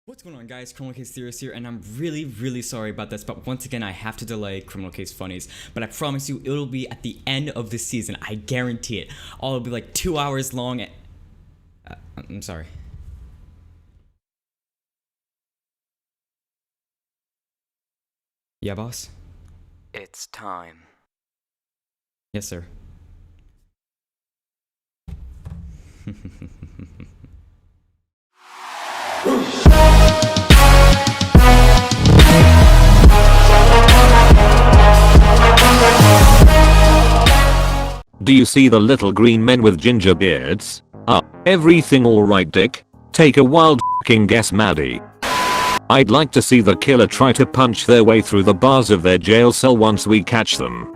What's going on, guys? Criminal Case Theorists here, and I'm really sorry about this, but once again I have to delay Criminal Case Funnies, but I promise you it'll be at the end of the season. I guarantee it. It'll be like 2 hours long. I'm sorry. Yeah, boss? It's time. Yes, sir. Do you see the little green men with ginger beards? Everything alright, Dick? Take a wild f***ing guess, Maddie. I'd like to see the killer try to punch their way through the bars of their jail cell once we catch them.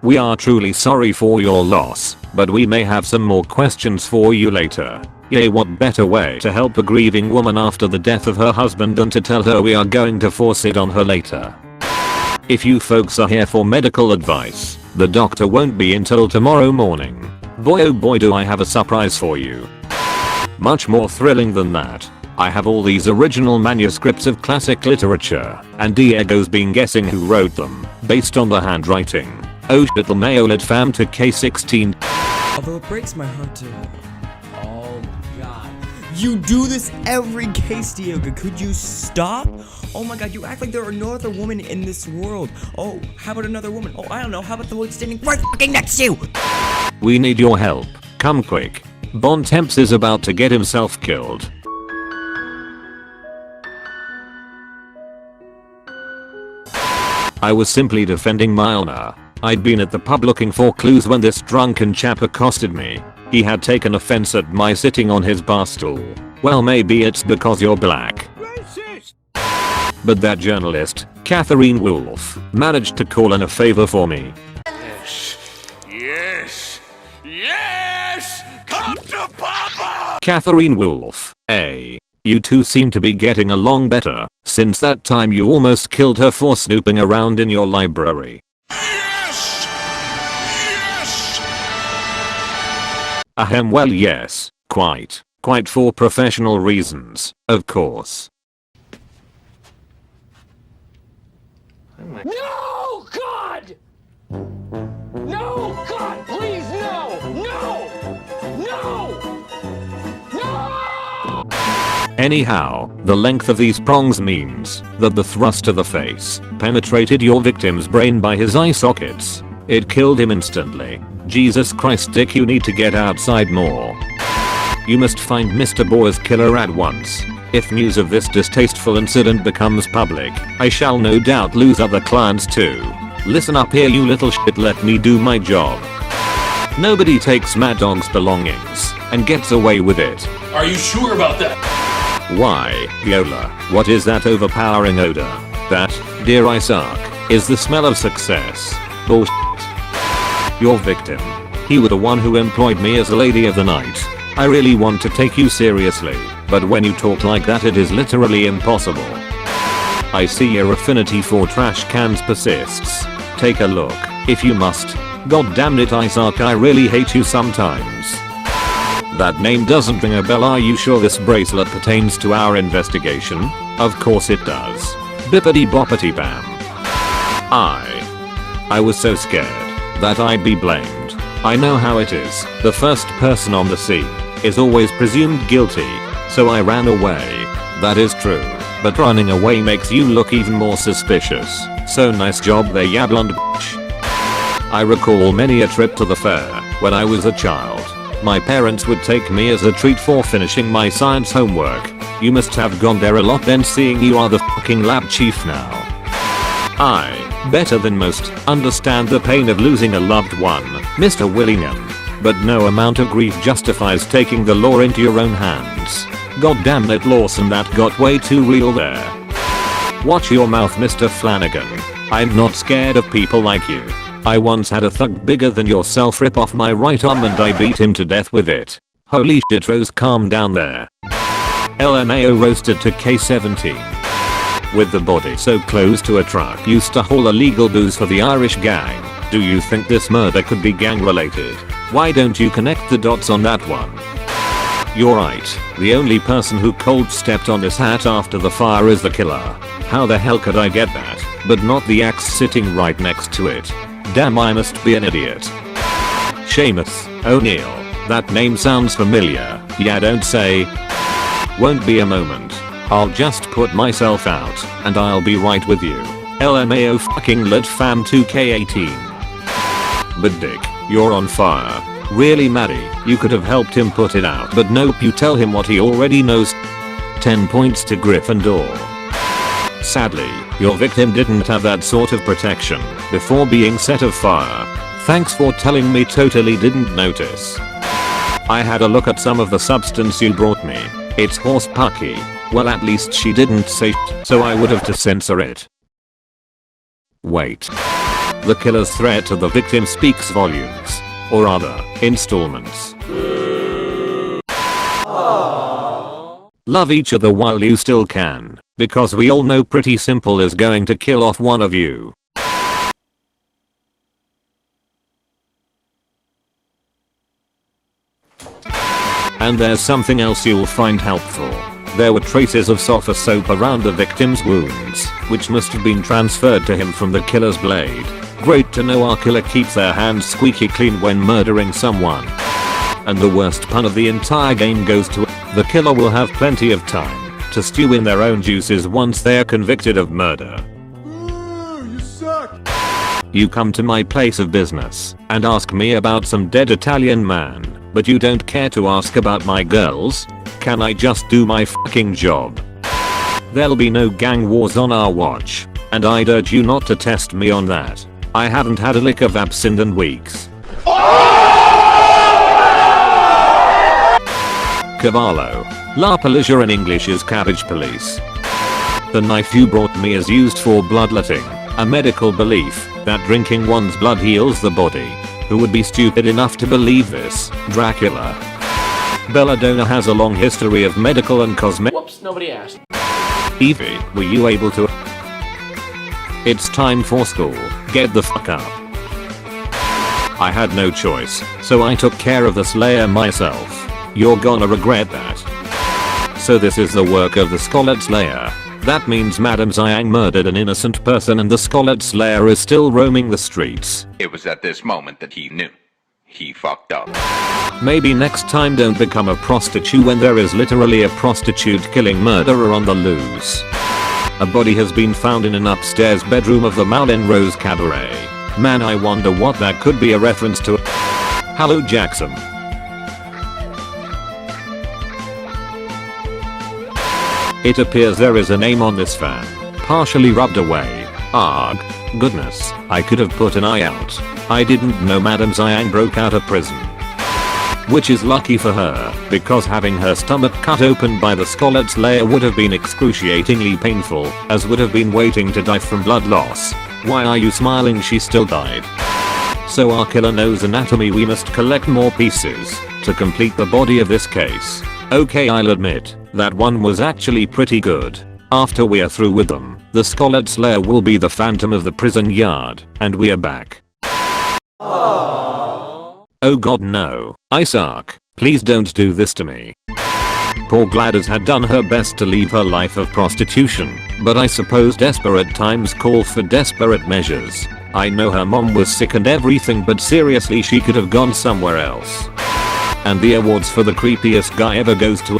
We are truly sorry for your loss, but we may have some more questions for you later. Yay, what better way to help a grieving woman after the death of her husband than to tell her we are going to force it on her later. If you folks are here for medical advice, the doctor won't be until tomorrow morning. Boy oh boy, do I have a surprise for you. Much more thrilling than that, I have all these original manuscripts of classic literature, and Diego's been guessing who wrote them, based on the handwriting. Oh shit, the Mayolet fam to K16. Although it breaks my heart to... Oh god. You do this every case, Diego. Could you stop? Oh my god, you act like there are no other women in this world. Oh, how about another woman? Oh, I don't know. How about the one standing right fucking next to you? We need your help. Come quick. Bon Temps is about to get himself killed. I was simply defending my honor. I'd been at the pub looking for clues when this drunken chap accosted me. He had taken offense at my sitting on his bar stool. Well, maybe it's because you're black. Racist! But that journalist, Catherine Wolfe, managed to call in a favor for me. Yes! Come to Papa! Catherine Wolfe, you two seem to be getting along better, since that time you almost killed her for snooping around in your library. Yes! Ahem, well yes, quite for professional reasons, of course. No, God! No, God, please, no! No! No! No! Anyhow, the length of these prongs means that the thrust to the face penetrated your victim's brain by his eye sockets. It killed him instantly. Jesus Christ, Dick, you need to get outside more. You must find Mr. Boer's killer at once. If news of this distasteful incident becomes public, I shall no doubt lose other clients too. Listen up here, you little shit, let me do my job. Nobody takes Mad Dog's belongings and gets away with it. Are you sure about that? Why, Yola, what is that overpowering odor? That, dear I suck, is the smell of success. Bullshit. Your victim. He was the one who employed me as a lady of the night. I really want to take you seriously, but when you talk like that it is literally impossible. I see your affinity for trash cans persists. Take a look, if you must. God damn it, Isaac, I really hate you sometimes. That name doesn't ring a bell. Are you sure this bracelet pertains to our investigation? Of course it does. Bippity boppity bam. I was so scared that I'd be blamed. I know how it is. The first person on the scene is always presumed guilty, so I ran away. That is true, but running away makes you look even more suspicious. So nice job there, ya blonde bitch. I recall many a trip to the fair when I was a child. My parents would take me as a treat for finishing my science homework. You must have gone there a lot then, seeing you are the fucking lab chief now. I, better than most, understand the pain of losing a loved one, Mr. Willingham. But no amount of grief justifies taking the law into your own hands. God damn it, Lawson, that got way too real there. Watch your mouth, Mr. Flanagan. I'm not scared of people like you. I once had a thug bigger than yourself rip off my right arm and I beat him to death with it. Holy shit, Rose, calm down there. LMAO roasted to K17. With the body so close to a truck used to haul illegal booze for the Irish gang. Do you think this murder could be gang related? Why don't you connect the dots on that one? You're right. The only person who cold stepped on this hat after the fire is the killer. How the hell could I get that, but not the axe sitting right next to it? Damn, I must be an idiot. Seamus O'Neill. That name sounds familiar. Yeah, don't say. Won't be a moment. I'll just put myself out, and I'll be right with you. LMAO fucking lit fam 2K18. But Dick, you're on fire. Really, Maddie, you could have helped him put it out, but nope, you tell him what he already knows. 10 points to Gryffindor. Sadly, your victim didn't have that sort of protection before being set afire. Thanks for telling me, totally didn't notice. I had a look at some of the substance you brought me. It's horse pucky. Well, at least she didn't say so I would have to censor it. Wait. The killer's threat to the victim speaks volumes. Or other installments. Love each other while you still can, because we all know Pretty Simple is going to kill off one of you. And there's something else you'll find helpful. There were traces of sofa soap around the victim's wounds, which must have been transferred to him from the killer's blade. Great to know our killer keeps their hands squeaky clean when murdering someone. And the worst pun of the entire game goes to the killer will have plenty of time to stew in their own juices once they are convicted of murder. Ooh, you suck. You come to my place of business and ask me about some dead Italian man, but you don't care to ask about my girls? Can I just do my fucking job? There'll be no gang wars on our watch, and I'd urge you not to test me on that. I haven't had a lick of absinthe in weeks. Cavallo. La Policia in English is carriage police. The knife you brought me is used for bloodletting, a medical belief that drinking one's blood heals the body. Who would be stupid enough to believe this? Dracula. Belladonna has a long history of medical and cosmetic. Whoops, nobody asked. Evie, were you able to? It's time for school. Get the fuck up. I had no choice, so I took care of the Slayer myself. You're gonna regret that. So this is the work of the Scarlet Slayer. That means Madame Zhang murdered an innocent person and the Scarlet Slayer is still roaming the streets. It was at this moment that he knew. He fucked up. Maybe next time don't become a prostitute when there is literally a prostitute killing murderer on the loose. A body has been found in an upstairs bedroom of the Moulin Rose Cabaret. Man, I wonder what that could be a reference to. Hello, Jackson. It appears there is a name on this fan, partially rubbed away. Arg. Goodness, I could have put an eye out. I didn't know Madame Zhang broke out of prison. Which is lucky for her, because having her stomach cut open by the Scarlet Slayer would have been excruciatingly painful, as would have been waiting to die from blood loss. Why are you smiling? She still died. So our killer knows anatomy. We must collect more pieces to complete the body of this case. Okay, I'll admit, that one was actually pretty good. After we are through with them, the Scarlet Slayer will be the phantom of the prison yard, and we are back. Oh god no, I suck. Please don't do this to me. Poor Gladys had done her best to leave her life of prostitution, but I suppose desperate times call for desperate measures. I know her mom was sick and everything, but seriously, she could have gone somewhere else. And the awards for the creepiest guy ever goes to...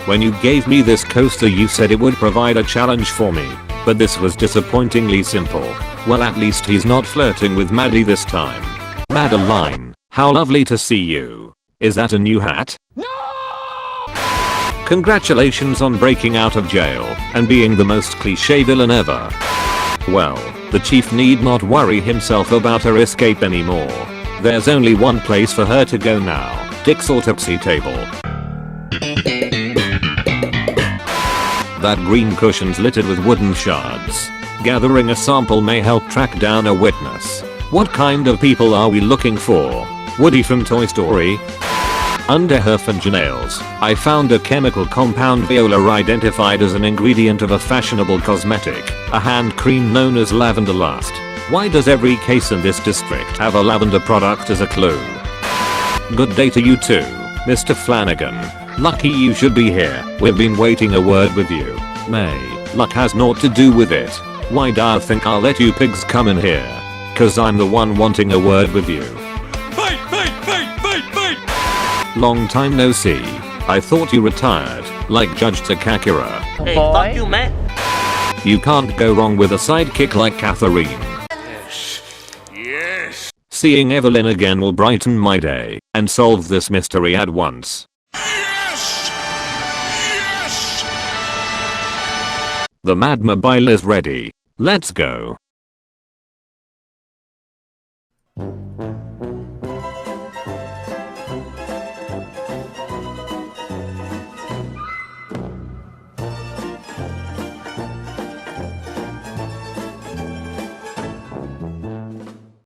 When you gave me this coaster you said it would provide a challenge for me, but this was disappointingly simple. Well, at least he's not flirting with Maddie this time. Madeline, how lovely to see you. Is that a new hat? No! Congratulations on breaking out of jail and being the most cliché villain ever. Well, the chief need not worry himself about her escape anymore. There's only one place for her to go now, Dick's autopsy table. That green cushion's littered with wooden shards. Gathering a sample may help track down a witness. What kind of people are we looking for? Woody from Toy Story? Under her fingernails, I found a chemical compound viola identified as an ingredient of a fashionable cosmetic, a hand cream known as Lavender Lust. Why does every case in this district have a lavender product as a clue? Good day to you too, Mr. Flanagan. Lucky you should be here. We've been waiting a word with you. May, luck has naught to do with it. Why do you think I'll let you pigs come in here? Cause I'm the one wanting a word with you. Fight, fight, fight, fight, fight! Long time no see. I thought you retired, like Judge Takakura. Hey, fuck you, man. You can't go wrong with a sidekick like Catherine. Yes! Seeing Evelyn again will brighten my day and solve this mystery at once. Yes! Yes! The Madmobile is ready. Let's go.